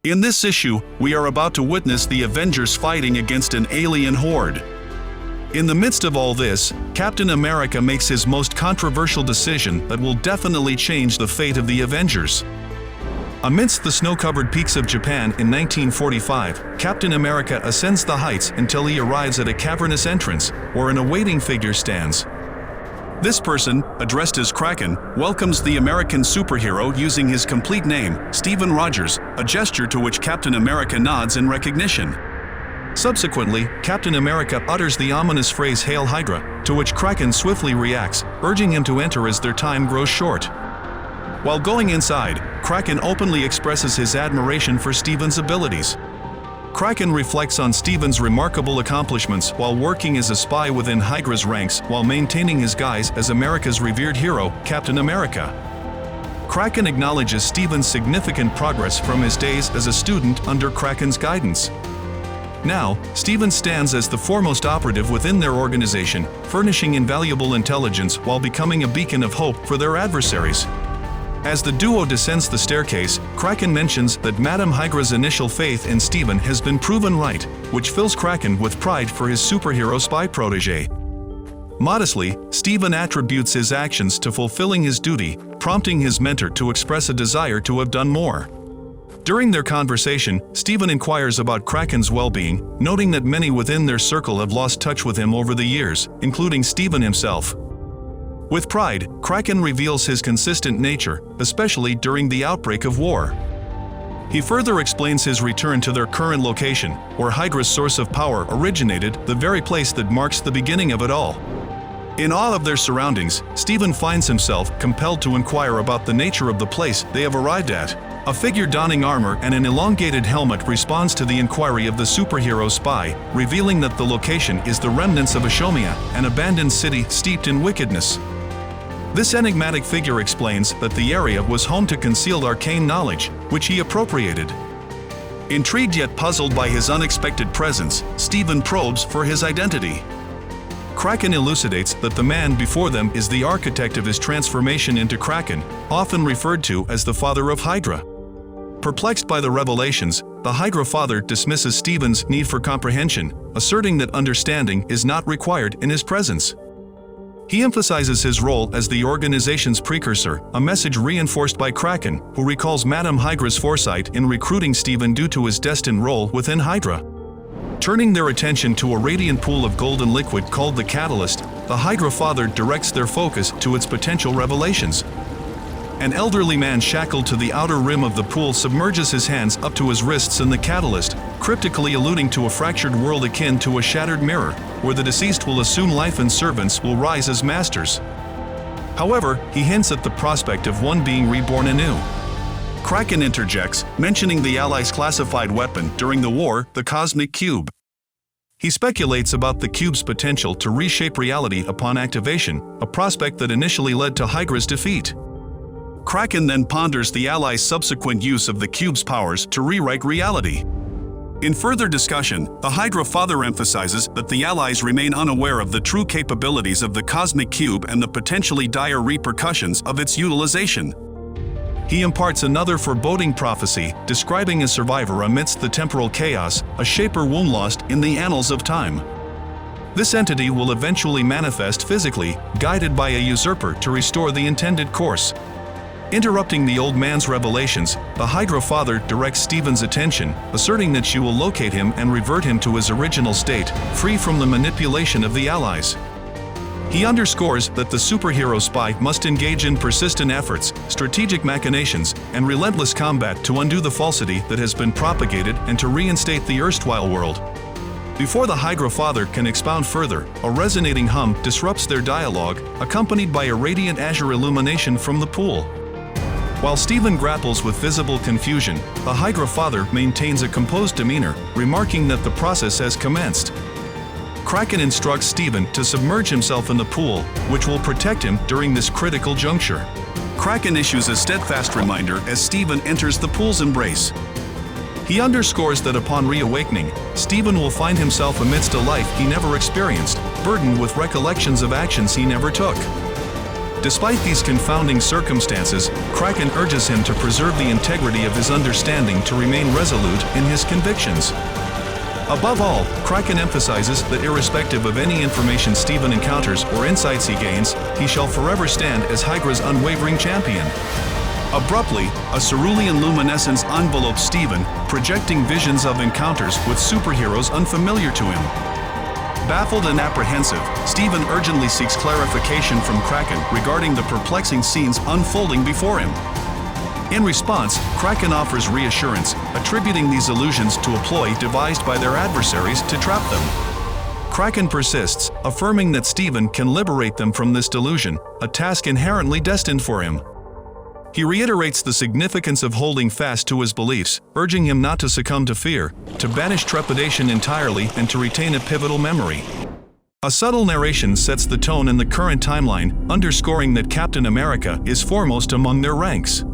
In this issue, we are about to witness the Avengers fighting against an alien horde. In the midst of all this, Captain America makes his most controversial decision that will definitely change the fate of the Avengers. Amidst the snow-covered peaks of Japan in 1945, Captain America ascends the heights until he arrives at a cavernous entrance, where an awaiting figure stands. This person, addressed as Kraken, welcomes the American superhero using his complete name, Stephen Rogers, a gesture to which Captain America nods in recognition. Subsequently, Captain America utters the ominous phrase "Hail Hydra," to which Kraken swiftly reacts, urging him to enter as their time grows short. While going inside, Kraken openly expresses his admiration for Stephen's abilities. Kraken reflects on Stephen's remarkable accomplishments while working as a spy within Hydra's ranks while maintaining his guise as America's revered hero, Captain America. Kraken acknowledges Stephen's significant progress from his days as a student under Kraken's guidance. Now, Stephen stands as the foremost operative within their organization, furnishing invaluable intelligence while becoming a beacon of hope for their adversaries. As the duo descends the staircase, Kraken mentions that Madame Hydra's initial faith in Stephen has been proven right, which fills Kraken with pride for his superhero spy protege. Modestly, Stephen attributes his actions to fulfilling his duty, prompting his mentor to express a desire to have done more. During their conversation, Stephen inquires about Kraken's well-being, noting that many within their circle have lost touch with him over the years, including Stephen himself. With pride, Kraken reveals his consistent nature, especially during the outbreak of war. He further explains his return to their current location, where Hydra's source of power originated, the very place that marks the beginning of it all. In awe of their surroundings, Stephen finds himself compelled to inquire about the nature of the place they have arrived at. A figure donning armor and an elongated helmet responds to the inquiry of the superhero spy, revealing that the location is the remnants of Ashomia, an abandoned city steeped in wickedness. This enigmatic figure explains that the area was home to concealed arcane knowledge, which he appropriated. Intrigued yet puzzled by his unexpected presence, Stephen probes for his identity. Kraken elucidates that the man before them is the architect of his transformation into Kraken, often referred to as the father of Hydra. Perplexed by the revelations, the Hydra father dismisses Stephen's need for comprehension, asserting that understanding is not required in his presence. He emphasizes his role as the organization's precursor, a message reinforced by Kraken, who recalls Madame Hydra's foresight in recruiting Stephen due to his destined role within Hydra. Turning their attention to a radiant pool of golden liquid called the Catalyst, the Hydra father directs their focus to its potential revelations. An elderly man shackled to the outer rim of the pool submerges his hands up to his wrists in the catalyst, cryptically alluding to a fractured world akin to a shattered mirror, where the deceased will assume life and servants will rise as masters. However, he hints at the prospect of one being reborn anew. Kraken interjects, mentioning the Allies' classified weapon during the war, the Cosmic Cube. He speculates about the cube's potential to reshape reality upon activation, a prospect that initially led to Hydra's defeat. Kraken then ponders the Allies' subsequent use of the cube's powers to rewrite reality. In further discussion, the Hydra father emphasizes that the Allies remain unaware of the true capabilities of the Cosmic Cube and the potentially dire repercussions of its utilization. He imparts another foreboding prophecy, describing a survivor amidst the temporal chaos, a shaper womb lost in the annals of time. This entity will eventually manifest physically, guided by a usurper to restore the intended course. Interrupting the old man's revelations, the Hydra father directs Stephen's attention, asserting that she will locate him and revert him to his original state, free from the manipulation of the Allies. He underscores that the superhero spy must engage in persistent efforts, strategic machinations, and relentless combat to undo the falsity that has been propagated and to reinstate the erstwhile world. Before the Hydra father can expound further, a resonating hum disrupts their dialogue, accompanied by a radiant azure illumination from the pool. While Stephen grapples with visible confusion, the Hydra father maintains a composed demeanor, remarking that the process has commenced. Kraken instructs Stephen to submerge himself in the pool, which will protect him during this critical juncture. Kraken issues a steadfast reminder as Stephen enters the pool's embrace. He underscores that upon reawakening, Stephen will find himself amidst a life he never experienced, burdened with recollections of actions he never took. Despite these confounding circumstances, Kraken urges him to preserve the integrity of his understanding to remain resolute in his convictions. Above all, Kraken emphasizes that irrespective of any information Steven encounters or insights he gains, he shall forever stand as Hydra's unwavering champion. Abruptly, a cerulean luminescence envelopes Steven, projecting visions of encounters with superheroes unfamiliar to him. Baffled and apprehensive, Steven urgently seeks clarification from Kraken regarding the perplexing scenes unfolding before him. In response, Kraken offers reassurance, attributing these illusions to a ploy devised by their adversaries to trap them. Kraken persists, affirming that Steven can liberate them from this delusion, a task inherently destined for him. He reiterates the significance of holding fast to his beliefs, urging him not to succumb to fear, to banish trepidation entirely, and to retain a pivotal memory. A subtle narration sets the tone in the current timeline, underscoring that Captain America is foremost among their ranks.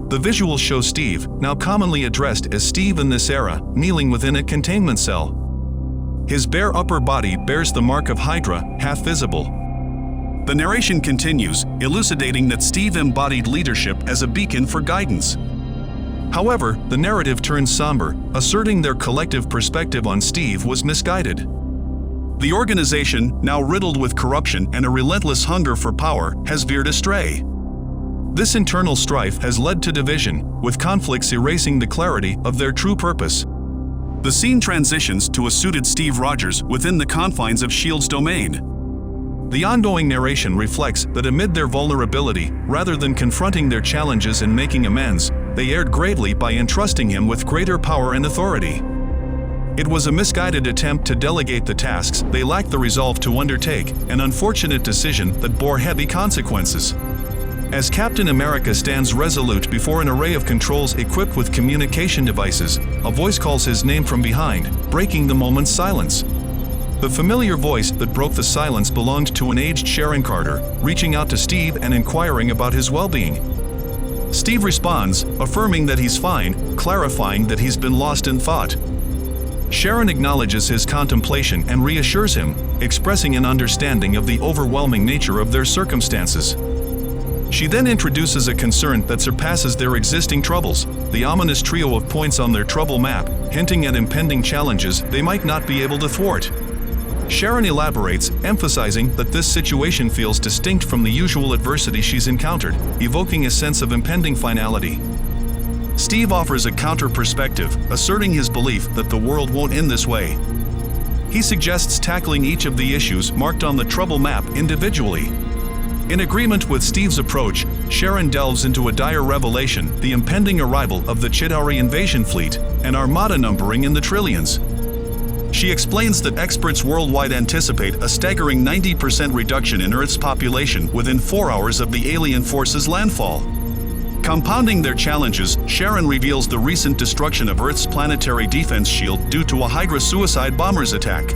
The visuals show Steve, now commonly addressed as Steve in this era, kneeling within a containment cell. His bare upper body bears the mark of Hydra, half visible. The narration continues, elucidating that Steve embodied leadership as a beacon for guidance. However, the narrative turns somber, asserting their collective perspective on Steve was misguided. The organization, now riddled with corruption and a relentless hunger for power, has veered astray. This internal strife has led to division, with conflicts erasing the clarity of their true purpose. The scene transitions to a suited Steve Rogers within the confines of S.H.I.E.L.D.'s domain. The ongoing narration reflects that amid their vulnerability, rather than confronting their challenges and making amends, they erred gravely by entrusting him with greater power and authority. It was a misguided attempt to delegate the tasks they lacked the resolve to undertake, an unfortunate decision that bore heavy consequences. As Captain America stands resolute before an array of controls equipped with communication devices, a voice calls his name from behind, breaking the moment's silence. The familiar voice that broke the silence belonged to an aged Sharon Carter, reaching out to Steve and inquiring about his well-being. Steve responds, affirming that he's fine, clarifying that he's been lost in thought. Sharon acknowledges his contemplation and reassures him, expressing an understanding of the overwhelming nature of their circumstances. She then introduces a concern that surpasses their existing troubles, the ominous trio of points on their trouble map, hinting at impending challenges they might not be able to thwart. Sharon elaborates, emphasizing that this situation feels distinct from the usual adversity she's encountered, evoking a sense of impending finality. Steve offers a counter perspective, asserting his belief that the world won't end this way. He suggests tackling each of the issues marked on the trouble map individually. In agreement with Steve's approach, Sharon delves into a dire revelation, the impending arrival of the Chitauri invasion fleet, an armada numbering in the trillions. She explains that experts worldwide anticipate a staggering 90% reduction in Earth's population within 4 hours of the alien force's landfall. Compounding their challenges, Sharon reveals the recent destruction of Earth's planetary defense shield due to a Hydra suicide bomber's attack.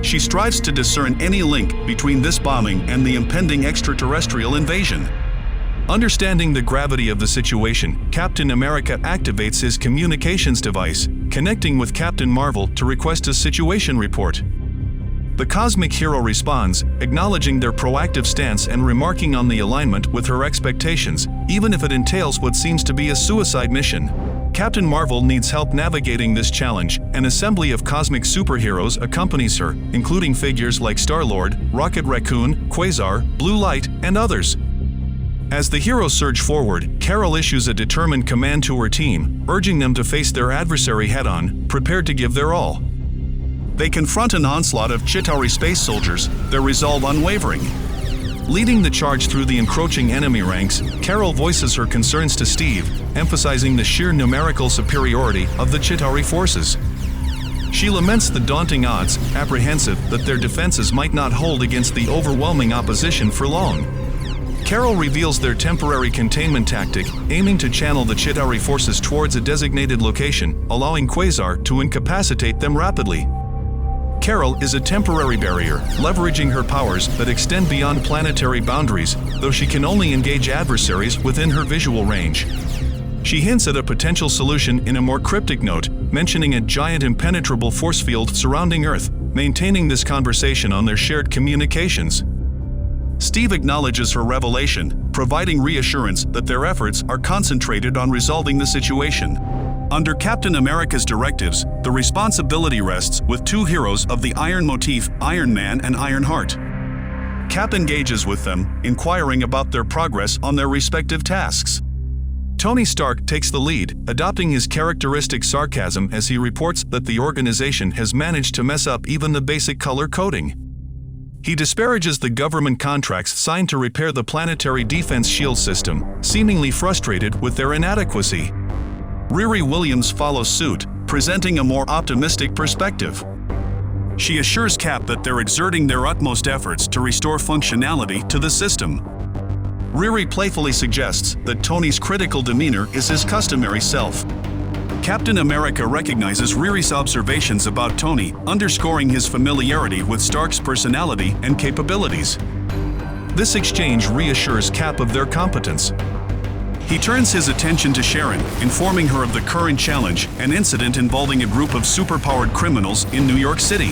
She strives to discern any link between this bombing and the impending extraterrestrial invasion. Understanding the gravity of the situation, Captain America activates his communications device, connecting with Captain Marvel to request a situation report. The cosmic hero responds, acknowledging their proactive stance and remarking on the alignment with her expectations, even if it entails what seems to be a suicide mission. Captain Marvel needs help navigating this challenge. An assembly of cosmic superheroes accompanies her, including figures like Star-Lord, Rocket Raccoon, Quasar, Blue Light, and others. As the heroes surge forward, Carol issues a determined command to her team, urging them to face their adversary head-on, prepared to give their all. They confront an onslaught of Chitauri space soldiers, their resolve unwavering. Leading the charge through the encroaching enemy ranks, Carol voices her concerns to Steve, emphasizing the sheer numerical superiority of the Chitauri forces. She laments the daunting odds, apprehensive that their defenses might not hold against the overwhelming opposition for long. Carol reveals their temporary containment tactic, aiming to channel the Chitauri forces towards a designated location, allowing Quasar to incapacitate them rapidly. Carol is a temporary barrier, leveraging her powers that extend beyond planetary boundaries, though she can only engage adversaries within her visual range. She hints at a potential solution in a more cryptic note, mentioning a giant impenetrable force field surrounding Earth, maintaining this conversation on their shared communications. Steve acknowledges her revelation, providing reassurance that their efforts are concentrated on resolving the situation. Under Captain America's directives, the responsibility rests with two heroes of the Iron motif, Iron Man and Ironheart. Cap engages with them, inquiring about their progress on their respective tasks. Tony Stark takes the lead, adopting his characteristic sarcasm as he reports that the organization has managed to mess up even the basic color coding. He disparages the government contracts signed to repair the planetary defense shield system, seemingly frustrated with their inadequacy. Riri Williams follows suit, presenting a more optimistic perspective. She assures Cap that they're exerting their utmost efforts to restore functionality to the system. Riri playfully suggests that Tony's critical demeanor is his customary self. Captain America recognizes Riri's observations about Tony, underscoring his familiarity with Stark's personality and capabilities. This exchange reassures Cap of their competence. He turns his attention to Sharon, informing her of the current challenge, an incident involving a group of superpowered criminals in New York City.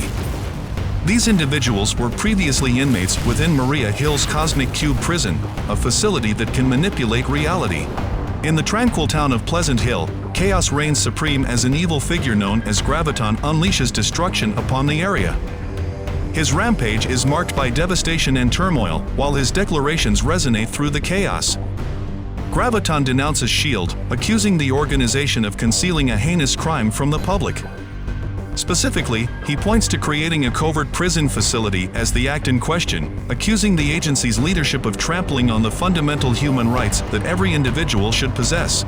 These individuals were previously inmates within Maria Hill's Cosmic Cube prison, a facility that can manipulate reality. In the tranquil town of Pleasant Hill, chaos reigns supreme as an evil figure known as Graviton unleashes destruction upon the area. His rampage is marked by devastation and turmoil, while his declarations resonate through the chaos. Graviton denounces S.H.I.E.L.D., accusing the organization of concealing a heinous crime from the public. Specifically, he points to creating a covert prison facility as the act in question, accusing the agency's leadership of trampling on the fundamental human rights that every individual should possess.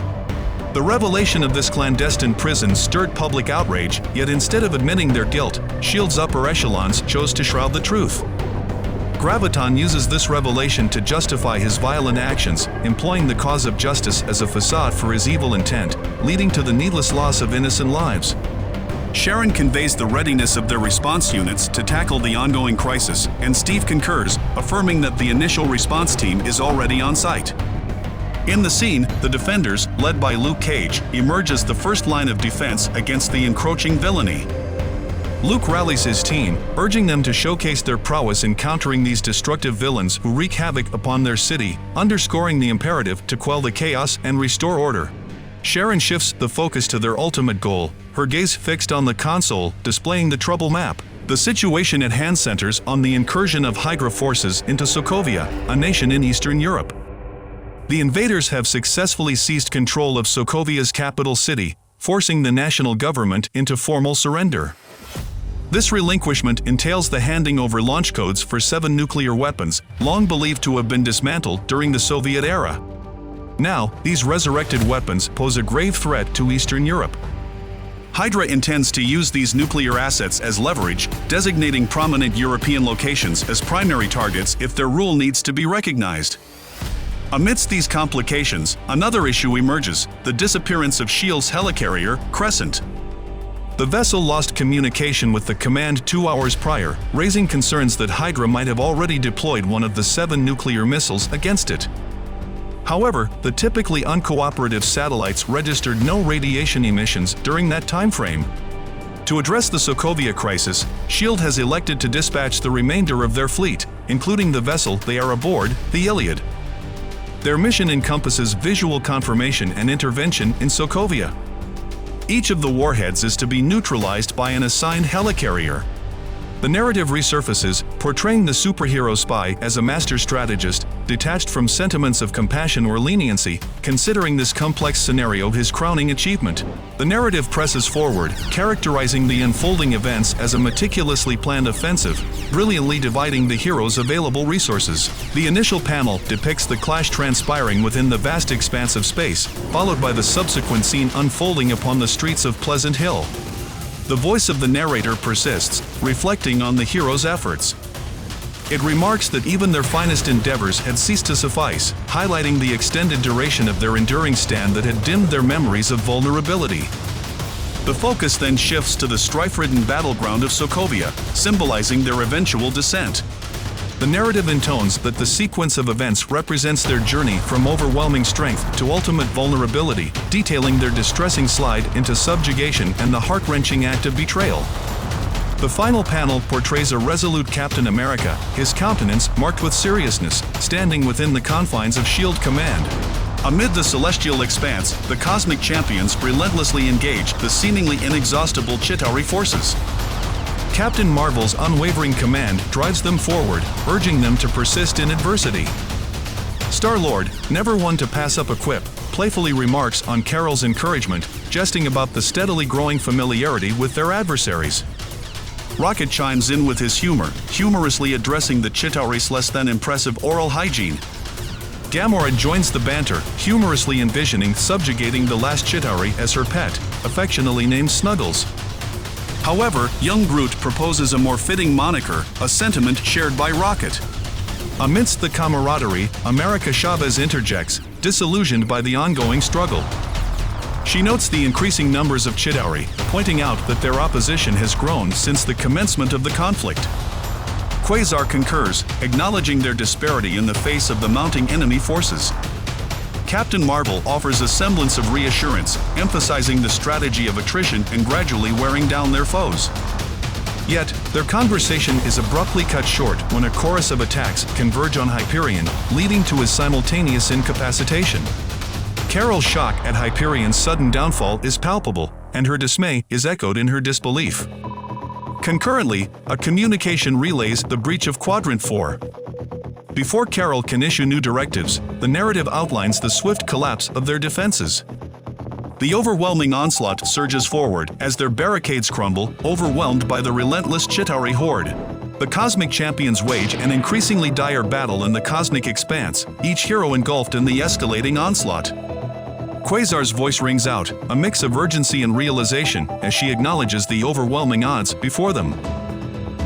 The revelation of this clandestine prison stirred public outrage, yet instead of admitting their guilt, S.H.I.E.L.D.'s upper echelons chose to shroud the truth. Graviton uses this revelation to justify his violent actions, employing the cause of justice as a facade for his evil intent, leading to the needless loss of innocent lives. Sharon conveys the readiness of their response units to tackle the ongoing crisis, and Steve concurs, affirming that the initial response team is already on site. In the scene, the Defenders, led by Luke Cage, emerge as the first line of defense against the encroaching villainy. Luke rallies his team, urging them to showcase their prowess in countering these destructive villains who wreak havoc upon their city, underscoring the imperative to quell the chaos and restore order. Sharon shifts the focus to their ultimate goal, her gaze fixed on the console, displaying the trouble map. The situation at hand centers on the incursion of Hydra forces into Sokovia, a nation in Eastern Europe. The invaders have successfully seized control of Sokovia's capital city, forcing the national government into formal surrender. This relinquishment entails the handing over launch codes for 7 nuclear weapons, long believed to have been dismantled during the Soviet era. Now, these resurrected weapons pose a grave threat to Eastern Europe. Hydra intends to use these nuclear assets as leverage, designating prominent European locations as primary targets if their rule needs to be recognized. Amidst these complications, another issue emerges: the disappearance of S.H.I.E.L.D.'s helicarrier, Crescent. The vessel lost communication with the command 2 hours prior, raising concerns that Hydra might have already deployed one of the 7 nuclear missiles against it. However, the typically uncooperative satellites registered no radiation emissions during that time frame. To address the Sokovia crisis, S.H.I.E.L.D. has elected to dispatch the remainder of their fleet, including the vessel they are aboard, the Iliad. Their mission encompasses visual confirmation and intervention in Sokovia. Each of the warheads is to be neutralized by an assigned helicarrier. The narrative resurfaces, portraying the superhero spy as a master strategist, detached from sentiments of compassion or leniency, considering this complex scenario his crowning achievement. The narrative presses forward, characterizing the unfolding events as a meticulously planned offensive, brilliantly dividing the hero's available resources. The initial panel depicts the clash transpiring within the vast expanse of space, followed by the subsequent scene unfolding upon the streets of Pleasant Hill. The voice of the narrator persists, reflecting on the hero's efforts. It remarks that even their finest endeavors had ceased to suffice, highlighting the extended duration of their enduring stand that had dimmed their memories of vulnerability. The focus then shifts to the strife-ridden battleground of Sokovia, symbolizing their eventual descent. The narrative intones that the sequence of events represents their journey from overwhelming strength to ultimate vulnerability, detailing their distressing slide into subjugation and the heart-wrenching act of betrayal. The final panel portrays a resolute Captain America, his countenance marked with seriousness, standing within the confines of S.H.I.E.L.D. Command. Amid the celestial expanse, the cosmic champions relentlessly engage the seemingly inexhaustible Chitauri forces. Captain Marvel's unwavering command drives them forward, urging them to persist in adversity. Star-Lord, never one to pass up a quip, playfully remarks on Carol's encouragement, jesting about the steadily growing familiarity with their adversaries. Rocket chimes in with his humor, humorously addressing the Chitauri's less than impressive oral hygiene. Gamora joins the banter, humorously envisioning subjugating the last Chitauri as her pet, affectionately named Snuggles. However, young Groot proposes a more fitting moniker, a sentiment shared by Rocket. Amidst the camaraderie, America Chavez interjects, disillusioned by the ongoing struggle. She notes the increasing numbers of Chitauri, pointing out that their opposition has grown since the commencement of the conflict. Quasar concurs, acknowledging their disparity in the face of the mounting enemy forces. Captain Marvel offers a semblance of reassurance, emphasizing the strategy of attrition and gradually wearing down their foes. Yet, their conversation is abruptly cut short when a chorus of attacks converge on Hyperion, leading to his simultaneous incapacitation. Carol's shock at Hyperion's sudden downfall is palpable, and her dismay is echoed in her disbelief. Concurrently, a communication relays the breach of Quadrant 4. Before Carol can issue new directives, the narrative outlines the swift collapse of their defenses. The overwhelming onslaught surges forward as their barricades crumble, overwhelmed by the relentless Chitauri horde. The cosmic champions wage an increasingly dire battle in the cosmic expanse, each hero engulfed in the escalating onslaught. Quasar's voice rings out, a mix of urgency and realization, as she acknowledges the overwhelming odds before them.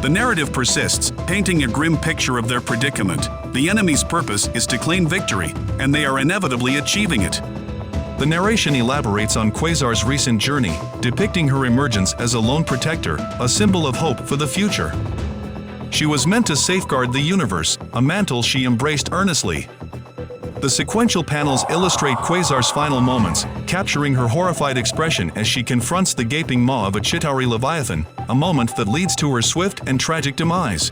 The narrative persists, painting a grim picture of their predicament. The enemy's purpose is to claim victory, and they are inevitably achieving it. The narration elaborates on Quasar's recent journey, depicting her emergence as a lone protector, a symbol of hope for the future. She was meant to safeguard the universe, a mantle she embraced earnestly. The sequential panels illustrate Quasar's final moments, capturing her horrified expression as she confronts the gaping maw of a Chitauri Leviathan, a moment that leads to her swift and tragic demise.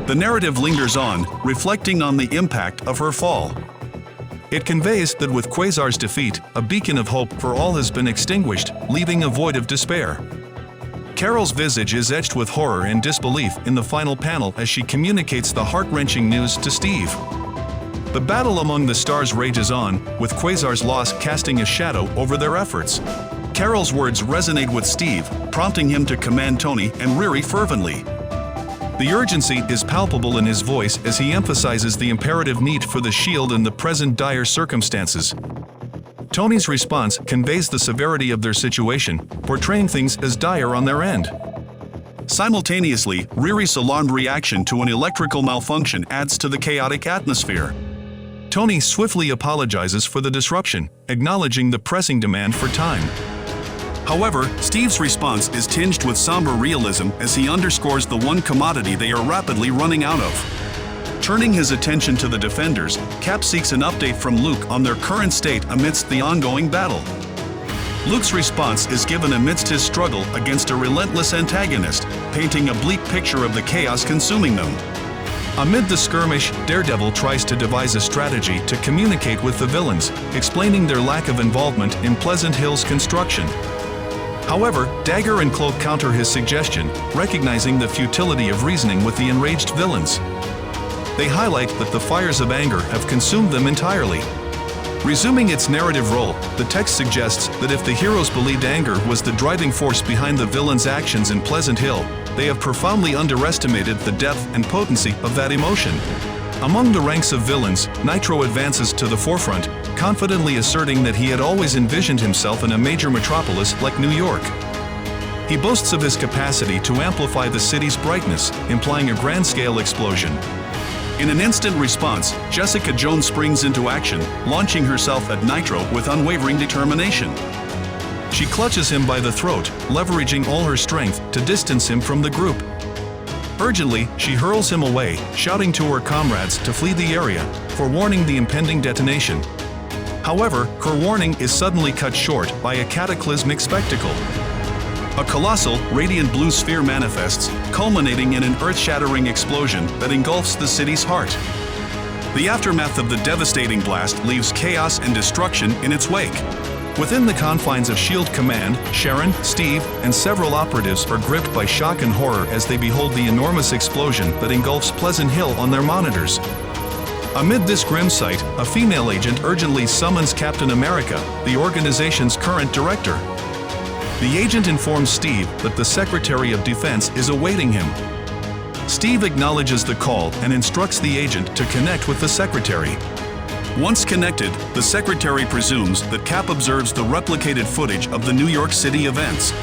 The narrative lingers on, reflecting on the impact of her fall. It conveys that with Quasar's defeat, a beacon of hope for all has been extinguished, leaving a void of despair. Carol's visage is etched with horror and disbelief in the final panel as she communicates the heart-wrenching news to Steve. The battle among the stars rages on, with Quasar's loss casting a shadow over their efforts. Carol's words resonate with Steve, prompting him to command Tony and Riri fervently. The urgency is palpable in his voice as he emphasizes the imperative need for the shield in the present dire circumstances. Tony's response conveys the severity of their situation, portraying things as dire on their end. Simultaneously, Riri's alarmed reaction to an electrical malfunction adds to the chaotic atmosphere. Tony swiftly apologizes for the disruption, acknowledging the pressing demand for time. However, Steve's response is tinged with somber realism as he underscores the one commodity they are rapidly running out of. Turning his attention to the Defenders, Cap seeks an update from Luke on their current state amidst the ongoing battle. Luke's response is given amidst his struggle against a relentless antagonist, painting a bleak picture of the chaos consuming them. Amid the skirmish, Daredevil tries to devise a strategy to communicate with the villains, explaining their lack of involvement in Pleasant Hill's construction. However, Dagger and Cloak counter his suggestion, recognizing the futility of reasoning with the enraged villains. They highlight that the fires of anger have consumed them entirely. Resuming its narrative role, the text suggests that if the heroes believed anger was the driving force behind the villains' actions in Pleasant Hill, they have profoundly underestimated the depth and potency of that emotion. Among the ranks of villains, Nitro advances to the forefront, confidently asserting that he had always envisioned himself in a major metropolis like New York. He boasts of his capacity to amplify the city's brightness, implying a grand-scale explosion. In an instant response, Jessica Jones springs into action, launching herself at Nitro with unwavering determination. She clutches him by the throat, leveraging all her strength to distance him from the group. Urgently, she hurls him away, shouting to her comrades to flee the area, forewarning the impending detonation. However, her warning is suddenly cut short by a cataclysmic spectacle. A colossal, radiant blue sphere manifests, culminating in an earth-shattering explosion that engulfs the city's heart. The aftermath of the devastating blast leaves chaos and destruction in its wake. Within the confines of S.H.I.E.L.D. Command, Sharon, Steve, and several operatives are gripped by shock and horror as they behold the enormous explosion that engulfs Pleasant Hill on their monitors. Amid this grim sight, a female agent urgently summons Captain America, the organization's current director. The agent informs Steve that the Secretary of Defense is awaiting him. Steve acknowledges the call and instructs the agent to connect with the Secretary. Once connected, the Secretary presumes that Cap observes the replicated footage of the New York City events.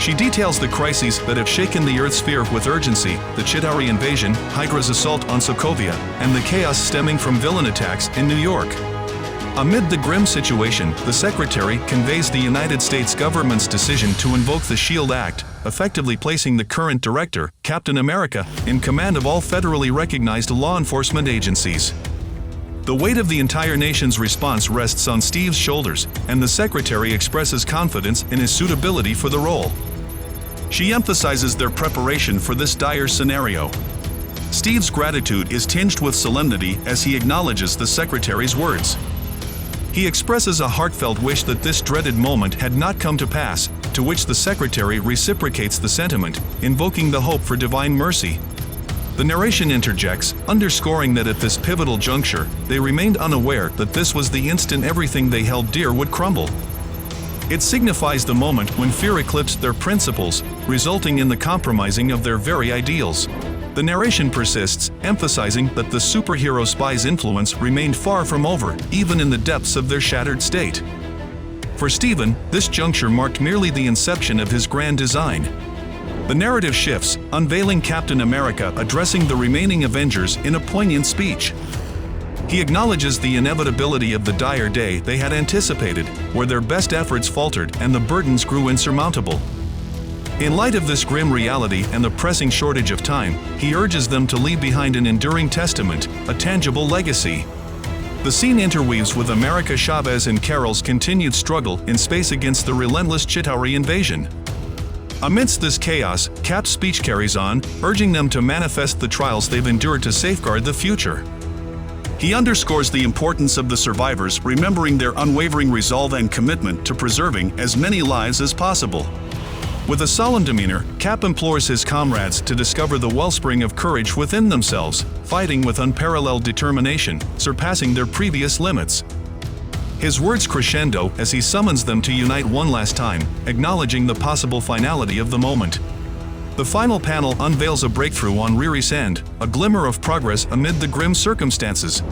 She details the crises that have shaken the Earth sphere with urgency: the Chitauri invasion, Hydra's assault on Sokovia, and the chaos stemming from villain attacks in New York. Amid the grim situation, the Secretary conveys the United States government's decision to invoke the S.H.I.E.L.D. Act, effectively placing the current director, Captain America, in command of all federally recognized law enforcement agencies. The weight of the entire nation's response rests on Steve's shoulders, and the Secretary expresses confidence in his suitability for the role. She emphasizes their preparation for this dire scenario. Steve's gratitude is tinged with solemnity as he acknowledges the Secretary's words. He expresses a heartfelt wish that this dreaded moment had not come to pass, to which the Secretary reciprocates the sentiment, invoking the hope for divine mercy. The narration interjects, underscoring that at this pivotal juncture, they remained unaware that this was the instant everything they held dear would crumble. It signifies the moment when fear eclipsed their principles, resulting in the compromising of their very ideals. The narration persists, emphasizing that the superhero spy's influence remained far from over, even in the depths of their shattered state. For Steven, this juncture marked merely the inception of his grand design. The narrative shifts, unveiling Captain America addressing the remaining Avengers in a poignant speech. He acknowledges the inevitability of the dire day they had anticipated, where their best efforts faltered and the burdens grew insurmountable. In light of this grim reality and the pressing shortage of time, he urges them to leave behind an enduring testament, a tangible legacy. The scene interweaves with America Chavez and Carol's continued struggle in space against the relentless Chitauri invasion. Amidst this chaos, Cap's speech carries on, urging them to manifest the trials they've endured to safeguard the future. He underscores the importance of the survivors remembering their unwavering resolve and commitment to preserving as many lives as possible. With a solemn demeanor, Cap implores his comrades to discover the wellspring of courage within themselves, fighting with unparalleled determination, surpassing their previous limits. His words crescendo as he summons them to unite one last time, acknowledging the possible finality of the moment. The final panel unveils a breakthrough on Riri Sand, a glimmer of progress amid the grim circumstances.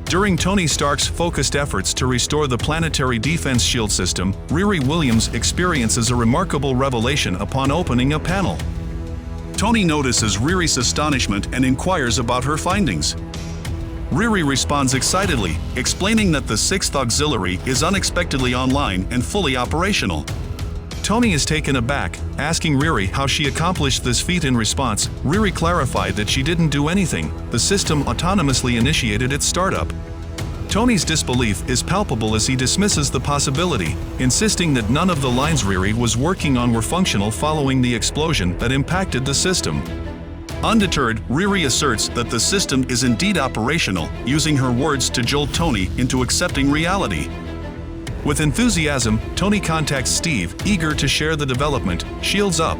During Tony Stark's focused efforts to restore the planetary defense shield system, Riri Williams experiences a remarkable revelation upon opening a panel. Tony notices Riri's astonishment and inquires about her findings. Riri responds excitedly, explaining that the 6th Auxiliary is unexpectedly online and fully operational. Tony is taken aback, asking Riri how she accomplished this feat. In response, Riri clarified that she didn't do anything, the system autonomously initiated its startup. Tony's disbelief is palpable as he dismisses the possibility, insisting that none of the lines Riri was working on were functional following the explosion that impacted the system. Undeterred, Riri asserts that the system is indeed operational, using her words to jolt Tony into accepting reality. With enthusiasm, Tony contacts Steve, eager to share the development. Shields up.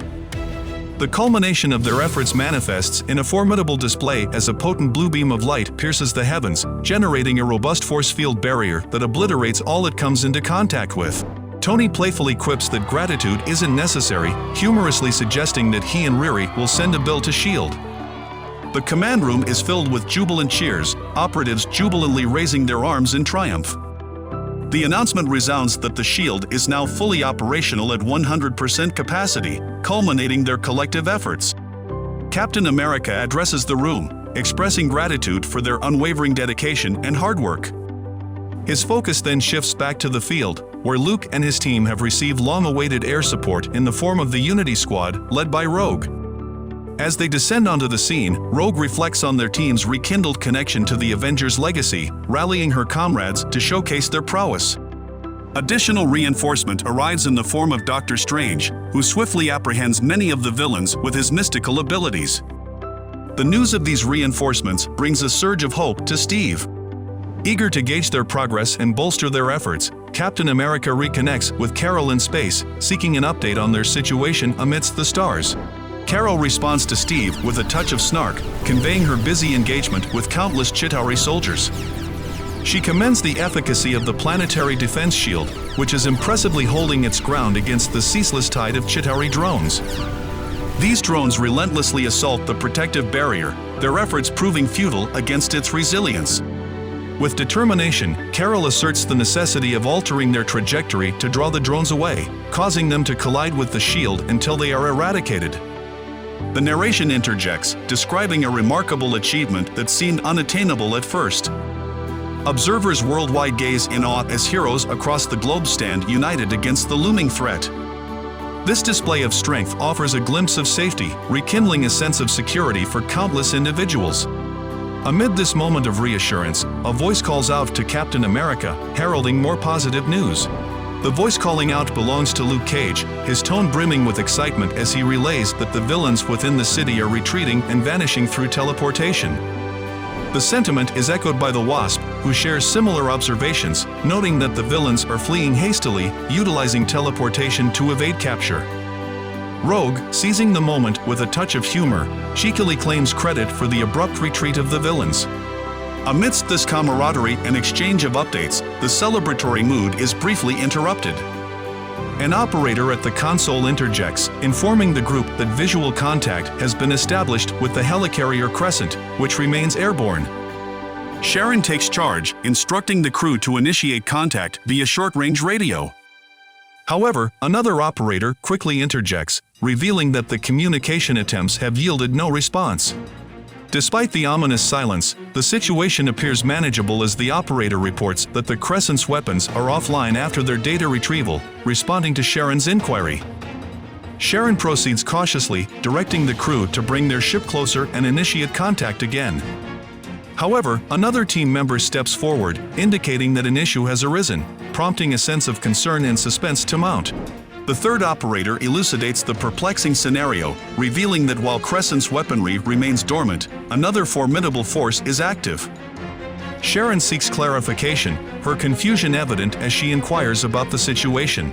The culmination of their efforts manifests in a formidable display as a potent blue beam of light pierces the heavens, generating a robust force field barrier that obliterates all it comes into contact with. Tony playfully quips that gratitude isn't necessary, humorously suggesting that he and Riri will send a bill to S.H.I.E.L.D. The command room is filled with jubilant cheers, operatives jubilantly raising their arms in triumph. The announcement resounds that the S.H.I.E.L.D. is now fully operational at 100% capacity, culminating their collective efforts. Captain America addresses the room, expressing gratitude for their unwavering dedication and hard work. His focus then shifts back to the field, where Luke and his team have received long-awaited air support in the form of the Unity Squad, led by Rogue. As they descend onto the scene, Rogue reflects on their team's rekindled connection to the Avengers' legacy, rallying her comrades to showcase their prowess. Additional reinforcement arrives in the form of Doctor Strange, who swiftly apprehends many of the villains with his mystical abilities. The news of these reinforcements brings a surge of hope to Steve. Eager to gauge their progress and bolster their efforts, Captain America reconnects with Carol in space, seeking an update on their situation amidst the stars. Carol responds to Steve with a touch of snark, conveying her busy engagement with countless Chitauri soldiers. She commends the efficacy of the planetary defense shield, which is impressively holding its ground against the ceaseless tide of Chitauri drones. These drones relentlessly assault the protective barrier, their efforts proving futile against its resilience. With determination, Carol asserts the necessity of altering their trajectory to draw the drones away, causing them to collide with the shield until they are eradicated. The narration interjects, describing a remarkable achievement that seemed unattainable at first. Observers worldwide gaze in awe as heroes across the globe stand united against the looming threat. This display of strength offers a glimpse of safety, rekindling a sense of security for countless individuals. Amid this moment of reassurance, a voice calls out to Captain America, heralding more positive news. The voice calling out belongs to Luke Cage, his tone brimming with excitement as he relays that the villains within the city are retreating and vanishing through teleportation. The sentiment is echoed by the Wasp, who shares similar observations, noting that the villains are fleeing hastily, utilizing teleportation to evade capture. Rogue, seizing the moment with a touch of humor, cheekily claims credit for the abrupt retreat of the villains. Amidst this camaraderie and exchange of updates, the celebratory mood is briefly interrupted. An operator at the console interjects, informing the group that visual contact has been established with the helicarrier Crescent, which remains airborne. Sharon takes charge, instructing the crew to initiate contact via short-range radio. However, another operator quickly interjects, revealing that the communication attempts have yielded no response. Despite the ominous silence, the situation appears manageable as the operator reports that the Crescent's weapons are offline after their data retrieval, responding to Sharon's inquiry. Sharon proceeds cautiously, directing the crew to bring their ship closer and initiate contact again. However, another team member steps forward, indicating that an issue has arisen, prompting a sense of concern and suspense to mount. The third operator elucidates the perplexing scenario, revealing that while Crescent's weaponry remains dormant, another formidable force is active. Sharon seeks clarification, her confusion evident as she inquires about the situation.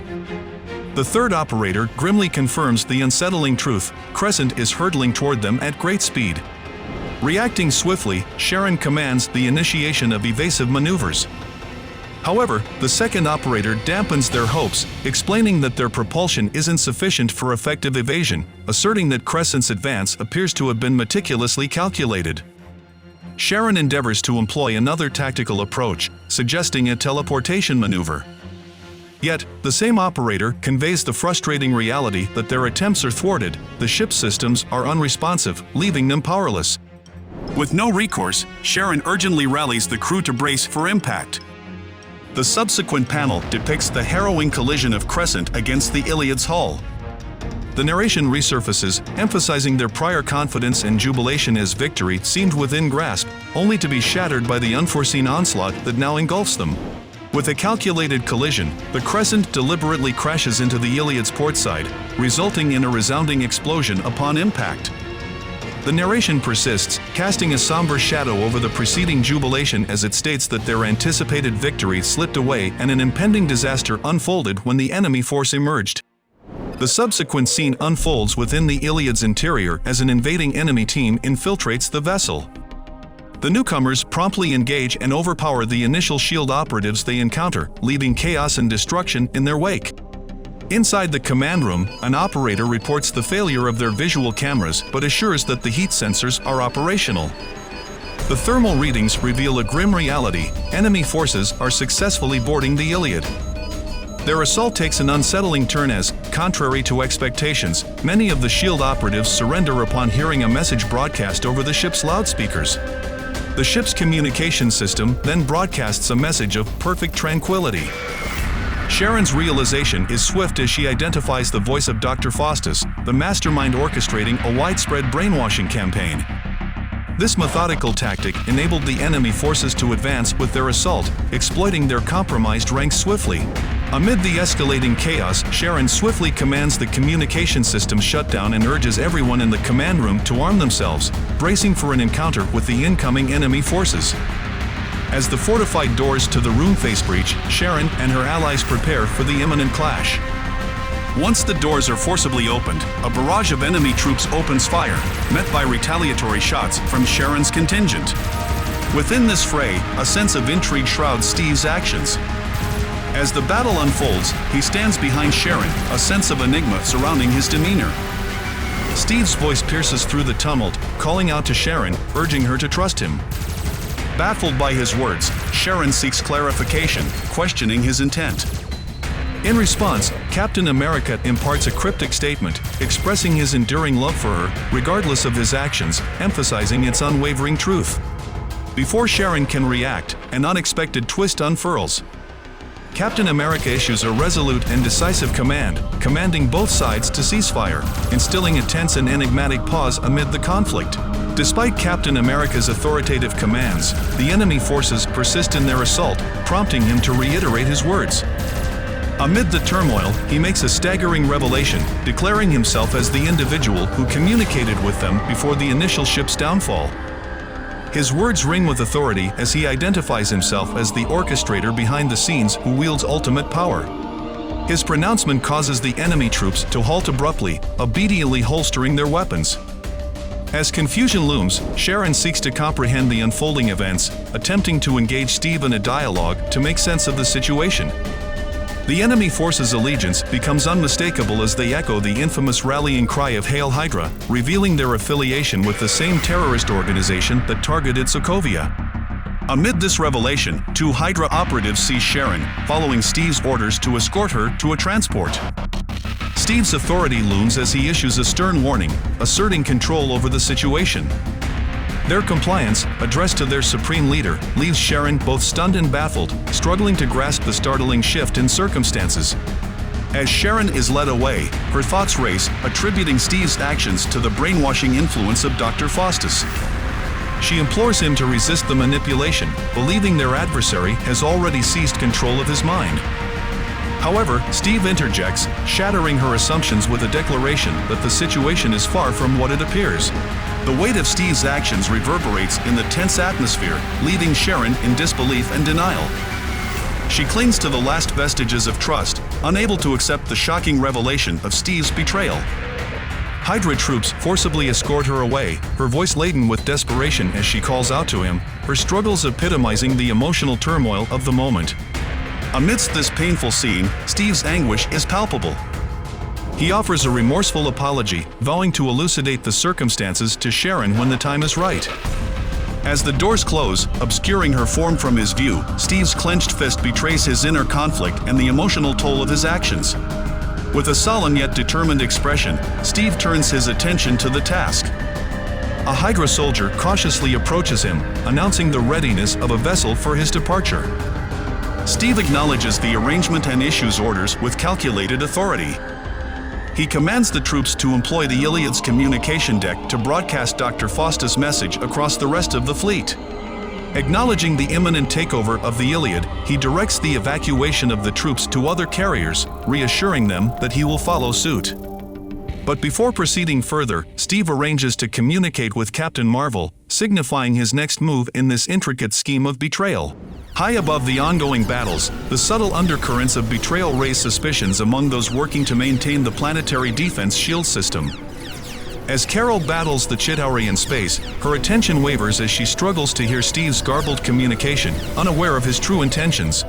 The third operator grimly confirms the unsettling truth: Crescent is hurtling toward them at great speed. Reacting swiftly, Sharon commands the initiation of evasive maneuvers. However, the second operator dampens their hopes, explaining that their propulsion isn't sufficient for effective evasion, asserting that Crescent's advance appears to have been meticulously calculated. Sharon endeavors to employ another tactical approach, suggesting a teleportation maneuver. Yet, the same operator conveys the frustrating reality that their attempts are thwarted, the ship's systems are unresponsive, leaving them powerless. With no recourse, Sharon urgently rallies the crew to brace for impact. The subsequent panel depicts the harrowing collision of Crescent against the Iliad's hull. The narration resurfaces, emphasizing their prior confidence and jubilation as victory seemed within grasp, only to be shattered by the unforeseen onslaught that now engulfs them. With a calculated collision, the Crescent deliberately crashes into the Iliad's port side, resulting in a resounding explosion upon impact. The narration persists, casting a somber shadow over the preceding jubilation as it states that their anticipated victory slipped away and an impending disaster unfolded when the enemy force emerged. The subsequent scene unfolds within the Iliad's interior as an invading enemy team infiltrates the vessel. The newcomers promptly engage and overpower the initial shield operatives they encounter, leaving chaos and destruction in their wake. Inside the command room, an operator reports the failure of their visual cameras but assures that the heat sensors are operational. The thermal readings reveal a grim reality: enemy forces are successfully boarding the Iliad. Their assault takes an unsettling turn as, contrary to expectations, many of the shield operatives surrender upon hearing a message broadcast over the ship's loudspeakers. The ship's communication system then broadcasts a message of perfect tranquility. Sharon's realization is swift as she identifies the voice of Dr. Faustus, the mastermind orchestrating a widespread brainwashing campaign. This methodical tactic enabled the enemy forces to advance with their assault, exploiting their compromised ranks swiftly. Amid the escalating chaos, Sharon swiftly commands the communication system shutdown and urges everyone in the command room to arm themselves, bracing for an encounter with the incoming enemy forces. As the fortified doors to the room face breach, Sharon and her allies prepare for the imminent clash. Once the doors are forcibly opened, a barrage of enemy troops opens fire, met by retaliatory shots from Sharon's contingent. Within this fray, a sense of intrigue shrouds Steve's actions. As the battle unfolds, he stands behind Sharon, a sense of enigma surrounding his demeanor. Steve's voice pierces through the tumult, calling out to Sharon, urging her to trust him. Baffled by his words, Sharon seeks clarification, questioning his intent. In response, Captain America imparts a cryptic statement, expressing his enduring love for her, regardless of his actions, emphasizing its unwavering truth. Before Sharon can react, an unexpected twist unfurls. Captain America issues a resolute and decisive command, commanding both sides to ceasefire, instilling a tense and enigmatic pause amid the conflict. Despite Captain America's authoritative commands, the enemy forces persist in their assault, prompting him to reiterate his words. Amid the turmoil, he makes a staggering revelation, declaring himself as the individual who communicated with them before the initial ship's downfall. His words ring with authority as he identifies himself as the orchestrator behind the scenes who wields ultimate power. His pronouncement causes the enemy troops to halt abruptly, obediently holstering their weapons. As confusion looms, Sharon seeks to comprehend the unfolding events, attempting to engage Steve in a dialogue to make sense of the situation. The enemy forces' allegiance becomes unmistakable as they echo the infamous rallying cry of Hail Hydra, revealing their affiliation with the same terrorist organization that targeted Sokovia. Amid this revelation, two Hydra operatives seize Sharon, following Steve's orders to escort her to a transport. Steve's authority looms as he issues a stern warning, asserting control over the situation. Their compliance, addressed to their supreme leader, leaves Sharon both stunned and baffled, struggling to grasp the startling shift in circumstances. As Sharon is led away, her thoughts race, attributing Steve's actions to the brainwashing influence of Dr. Faustus. She implores him to resist the manipulation, believing their adversary has already seized control of his mind. However, Steve interjects, shattering her assumptions with a declaration that the situation is far from what it appears. The weight of Steve's actions reverberates in the tense atmosphere, leaving Sharon in disbelief and denial. She clings to the last vestiges of trust, unable to accept the shocking revelation of Steve's betrayal. Hydra troops forcibly escort her away, her voice laden with desperation as she calls out to him, her struggles epitomizing the emotional turmoil of the moment. Amidst this painful scene, Steve's anguish is palpable. He offers a remorseful apology, vowing to elucidate the circumstances to Sharon when the time is right. As the doors close, obscuring her form from his view, Steve's clenched fist betrays his inner conflict and the emotional toll of his actions. With a sullen yet determined expression, Steve turns his attention to the task. A Hydra soldier cautiously approaches him, announcing the readiness of a vessel for his departure. Steve acknowledges the arrangement and issues orders with calculated authority. He commands the troops to employ the Iliad's communication deck to broadcast Dr. Faustus' message across the rest of the fleet. Acknowledging the imminent takeover of the Iliad, he directs the evacuation of the troops to other carriers, reassuring them that he will follow suit. But before proceeding further, Steve arranges to communicate with Captain Marvel, signifying his next move in this intricate scheme of betrayal. High above the ongoing battles, the subtle undercurrents of betrayal raise suspicions among those working to maintain the planetary defense shield system. As Carol battles the Chitauri in space, her attention wavers as she struggles to hear Steve's garbled communication, unaware of his true intentions.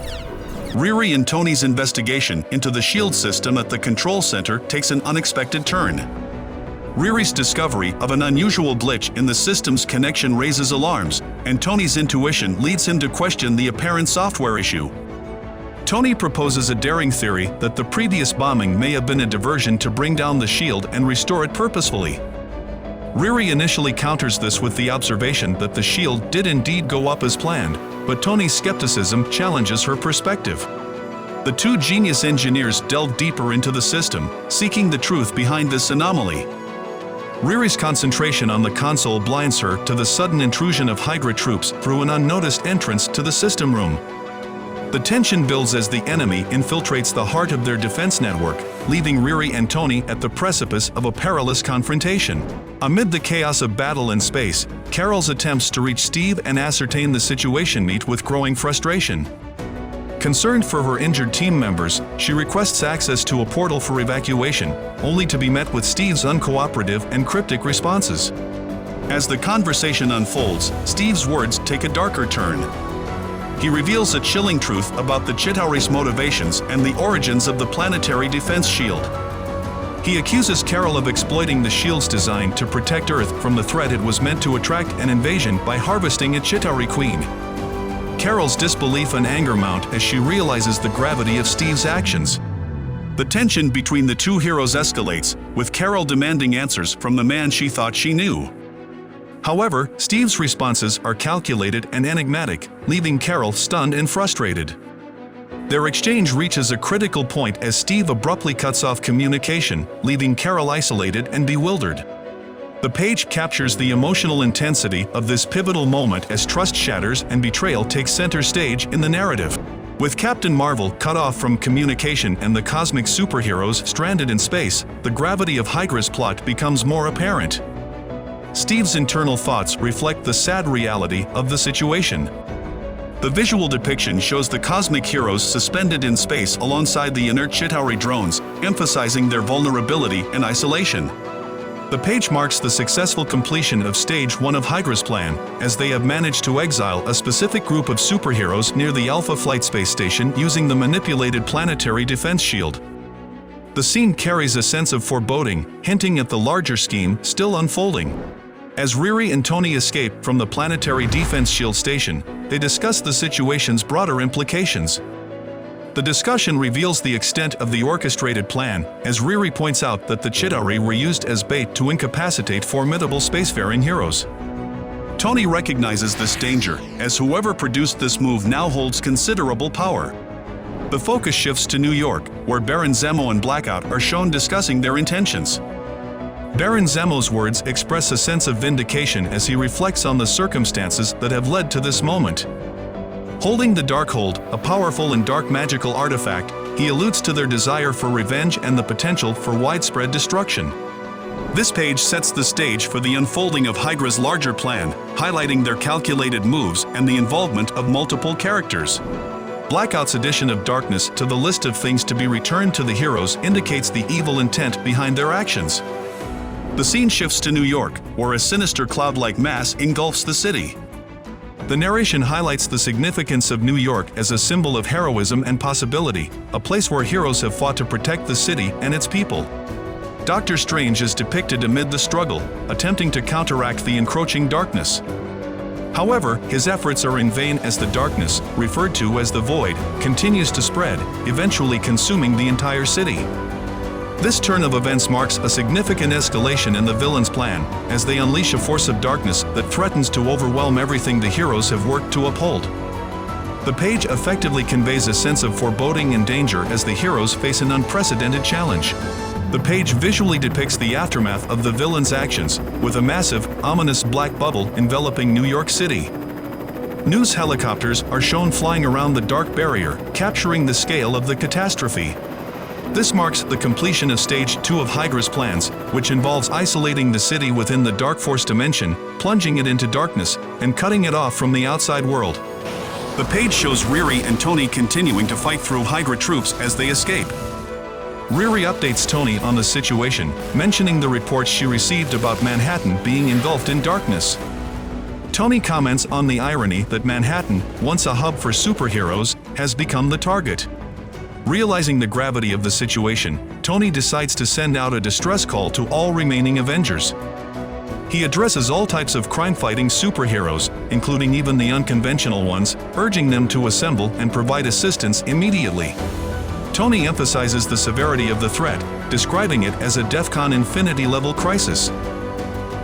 Riri and Tony's investigation into the shield system at the control center takes an unexpected turn. Riri's discovery of an unusual glitch in the system's connection raises alarms, and Tony's intuition leads him to question the apparent software issue. Tony proposes a daring theory that the previous bombing may have been a diversion to bring down the shield and restore it purposefully. Riri initially counters this with the observation that the shield did indeed go up as planned, but Tony's skepticism challenges her perspective. The two genius engineers delve deeper into the system, seeking the truth behind this anomaly. Riri's concentration on the console blinds her to the sudden intrusion of Hydra troops through an unnoticed entrance to the system room. The tension builds as the enemy infiltrates the heart of their defense network, leaving Riri and Tony at the precipice of a perilous confrontation. Amid the chaos of battle in space, Carol's attempts to reach Steve and ascertain the situation meet with growing frustration. Concerned for her injured team members, she requests access to a portal for evacuation, only to be met with Steve's uncooperative and cryptic responses. As the conversation unfolds, Steve's words take a darker turn. He reveals a chilling truth about the Chitauri's motivations and the origins of the planetary defense shield. He accuses Carol of exploiting the shield's design to protect Earth from the threat it was meant to attract an invasion by harvesting a Chitauri queen. Carol's disbelief and anger mount as she realizes the gravity of Steve's actions. The tension between the two heroes escalates, with Carol demanding answers from the man she thought she knew. However, Steve's responses are calculated and enigmatic, leaving Carol stunned and frustrated. Their exchange reaches a critical point as Steve abruptly cuts off communication, leaving Carol isolated and bewildered. The page captures the emotional intensity of this pivotal moment as trust shatters and betrayal takes center stage in the narrative. With Captain Marvel cut off from communication and the cosmic superheroes stranded in space, the gravity of Hydra's plot becomes more apparent. Steve's internal thoughts reflect the sad reality of the situation. The visual depiction shows the cosmic heroes suspended in space alongside the inert Chitauri drones, emphasizing their vulnerability and isolation. The page marks the successful completion of Stage 1 of Hydra's plan, as they have managed to exile a specific group of superheroes near the Alpha Flight Space Station using the manipulated planetary defense shield. The scene carries a sense of foreboding, hinting at the larger scheme still unfolding. As Riri and Tony escape from the planetary defense shield station, they discuss the situation's broader implications. The discussion reveals the extent of the orchestrated plan, as Riri points out that the Chitauri were used as bait to incapacitate formidable spacefaring heroes. Tony recognizes this danger, as whoever produced this move now holds considerable power. The focus shifts to New York, where Baron Zemo and Blackout are shown discussing their intentions. Baron Zemo's words express a sense of vindication as he reflects on the circumstances that have led to this moment. Holding the Darkhold, a powerful and dark magical artifact, he alludes to their desire for revenge and the potential for widespread destruction. This page sets the stage for the unfolding of Hydra's larger plan, highlighting their calculated moves and the involvement of multiple characters. Blackout's addition of darkness to the list of things to be returned to the heroes indicates the evil intent behind their actions. The scene shifts to New York, where a sinister cloud-like mass engulfs the city. The narration highlights the significance of New York as a symbol of heroism and possibility, a place where heroes have fought to protect the city and its people. Doctor Strange is depicted amid the struggle, attempting to counteract the encroaching darkness. However, his efforts are in vain as the darkness, referred to as the Void, continues to spread, eventually consuming the entire city. This turn of events marks a significant escalation in the villain's plan, as they unleash a force of darkness that threatens to overwhelm everything the heroes have worked to uphold. The page effectively conveys a sense of foreboding and danger as the heroes face an unprecedented challenge. The page visually depicts the aftermath of the villain's actions, with a massive, ominous black bubble enveloping New York City. News helicopters are shown flying around the dark barrier, capturing the scale of the catastrophe. This marks the completion of Stage 2 of Hydra's plans, which involves isolating the city within the Dark Force dimension, plunging it into darkness, and cutting it off from the outside world. The page shows Riri and Tony continuing to fight through Hydra troops as they escape. Riri updates Tony on the situation, mentioning the reports she received about Manhattan being engulfed in darkness. Tony comments on the irony that Manhattan, once a hub for superheroes, has become the target. Realizing the gravity of the situation, Tony decides to send out a distress call to all remaining Avengers. He addresses all types of crime-fighting superheroes, including even the unconventional ones, urging them to assemble and provide assistance immediately. Tony emphasizes the severity of the threat, describing it as a DEFCON Infinity-level crisis.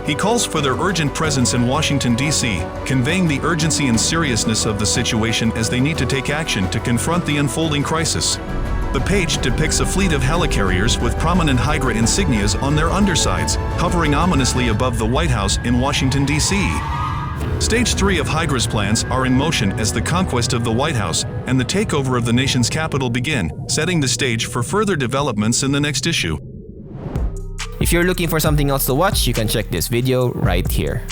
He calls for their urgent presence in Washington, D.C., conveying the urgency and seriousness of the situation as they need to take action to confront the unfolding crisis. The page depicts a fleet of helicarriers with prominent Hydra insignias on their undersides, hovering ominously above the White House in Washington, D.C. Stage 3 of Hydra's plans are in motion as the conquest of the White House and the takeover of the nation's capital begin, setting the stage for further developments in the next issue. If you're looking for something else to watch, you can check this video right here.